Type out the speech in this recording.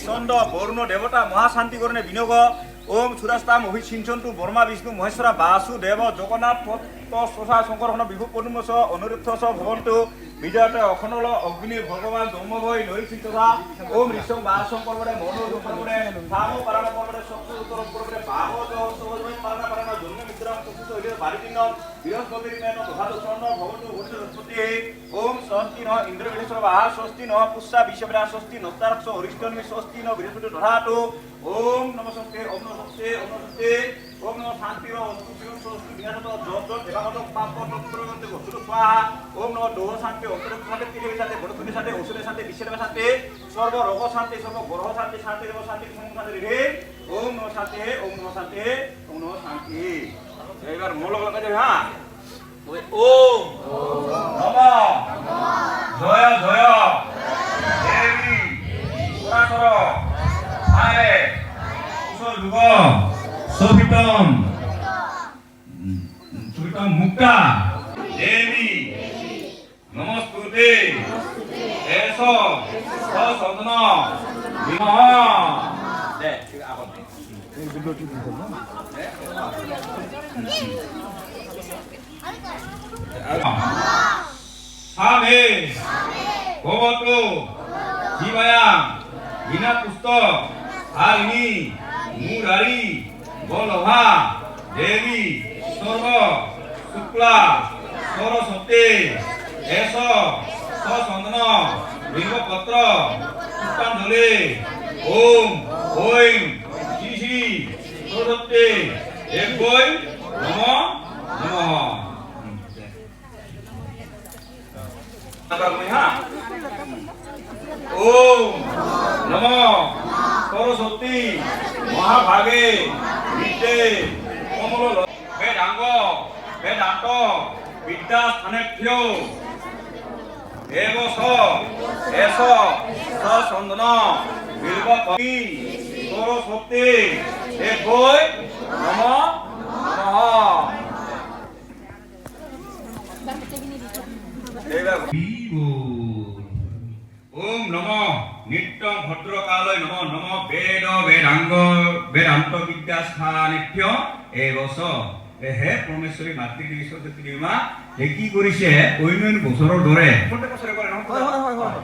চন্দ্র বরুণ দেবতা মহাশান্তি করণে বিনিয়োগ ওম সুরাস্তাম অভিসিঞ্চন্তু বর্মা বিষ্ণু মহেশ্বরা বাসুদেব জগন্নাথ শশা শঙ্কর বিভু পূর্ণস অনুরুদ্ধ ভবন্তু বিজয়ত অখনল অগ্নি ভগবান ব্রহ্মভয় নৈশিতরা ওম ঋষং বাসং পর্বরে মনো পর্বরে সাম পারাণ পর্বরে সপ্ত উত্তর পর্বরে বাহজ সহজময় পারাণ পারাণ জন্ম মিত্রম চতুর্থ হইলে বারিদিন বৃহস্পতির মেন দোহাদশর্ণ ভবন্তু ভূষতি ওম স্বস্তি ন ইন্দ্রবিশ্বর বাহা স্বস্তি ন পুষ্যা বিশ্ববিরা স্বস্তি নস্তারক্ষ অরিষ্টমি স্বস্তি ন বৃহস্পতি দধাতু ওম নমঃ স্বস্তি ওম নমঃ স্বস্তি ওম নমঃ স্বস্তি ওম নমঃ শান্তি অস্তু শিবম স্বস্তি বিনাশত যত দেবাগত পাপ তৎপ্রবন্তে বস্তুত স্বাহা ওম নমঃ দোহ শান্তি অন্তরক সাথে পৃথিবীর সাথে বড়দের সাথে ওষুধের সাথে বিশ্বের সাথে সর্ব রোগ শান্তি সর্ব গ্রহ শান্তি শান্তি দেব শান্তি শান্তি রে ওম নমঃ শান্তি ওম নমঃ শান্তি ওম নমঃ শান্তি এবার মূল কাজে হ্যাঁ ওম নমঃ জয় জয় দেবী পুরাতর আরে কুশল যুগ শোভিতম সুতম মুক্তা দেবী নমস্তুতে এস সদন বিমহ দে আগত এই ভিডিওটি দিতে না সামে ভবতু জীবায়া বিনা পুস্তক হারিণী মুরারি বলভা দেবী সর্ব শুক্লা সরস্বতী এস সন্দন বিল্বপত্র পুষ্পাঞ্জলি ওম ঐম শ্রী শ্রী সরস্বতী দেবৈ নমঃ নমঃ ওম নমঃ সরস্বতী মহাভাগে বিদ্যে কমল বেদাঙ্গ বেদান্ত বিদ্যা স্থানেভ্য এব এস সন্দন বিল্বপতি সরস্বতী দেবৈ নমঃ নমঃ ওম নমঃ নিত্য ভদ্রকালয় নমঃ নমঃ বেদ বেদাঙ্গ বেদান্ত বিদ্যা স্থানেভ্য এবস হে পৰমেশ্বৰী মাতৃদেৱী সৰস্বতী দেৱী মা কি কৰিছে অন্য বছৰৰ দৰে প্ৰত্যেক বছৰে কৰে নহয়।